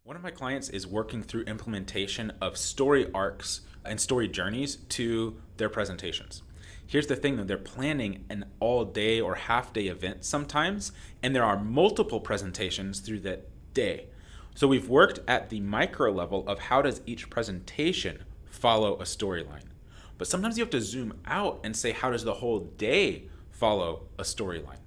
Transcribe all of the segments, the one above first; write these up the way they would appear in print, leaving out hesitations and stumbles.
One of my clients is working through implementation of story arcs and story journeys to their presentations. Here's the thing though, they're planning an all day or half day event sometimes, and there are multiple presentations through that day. So we've worked at the micro level of how does each presentation follow a storyline. But sometimes you have to zoom out and say, how does the whole day follow a storyline?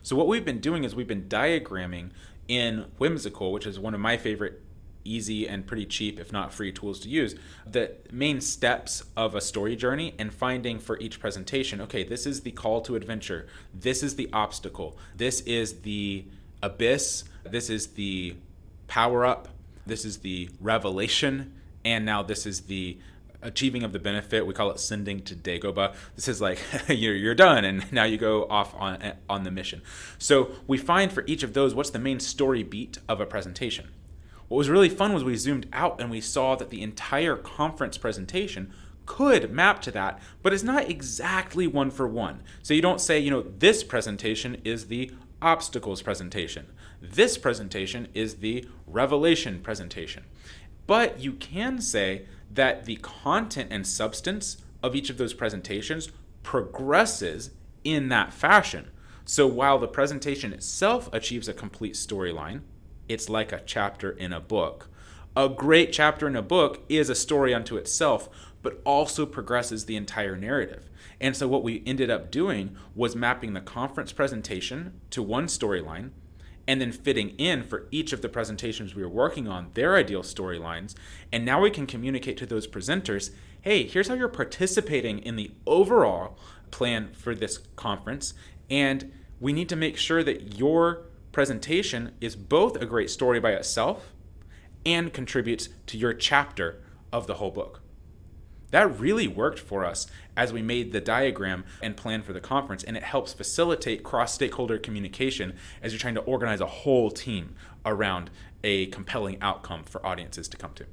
So what we've been doing is we've been diagramming in Whimsical, which is one of my favorite easy and pretty cheap, if not free tools to use, the main steps of a story journey and finding for each presentation, okay, this is the call to adventure, this is the obstacle, this is the abyss, this is the power up, this is the revelation, and now this is the achieving of the benefit. We call it sending to Dagobah. This is like you're done and now you go off on the mission. So we find for each of those what's the main story beat of a presentation. What was really fun was we zoomed out and we saw that the entire conference presentation could map to that, but it's not exactly one for one. So you don't say, this presentation is the obstacles presentation. This presentation is the revelation presentation. But you can say that the content and substance of each of those presentations progresses in that fashion. So while the presentation itself achieves a complete storyline, it's like a chapter in a book. A great chapter in a book is a story unto itself, but also progresses the entire narrative. And so what we ended up doing was mapping the conference presentation to one storyline, and then fitting in for each of the presentations we were working on their ideal storylines. And now we can communicate to those presenters, hey, here's how you're participating in the overall plan for this conference. And we need to make sure that your presentation is both a great story by itself and contributes to your chapter of the whole book. That really worked for us as we made the diagram and plan for the conference, and it helps facilitate cross-stakeholder communication as you're trying to organize a whole team around a compelling outcome for audiences to come to.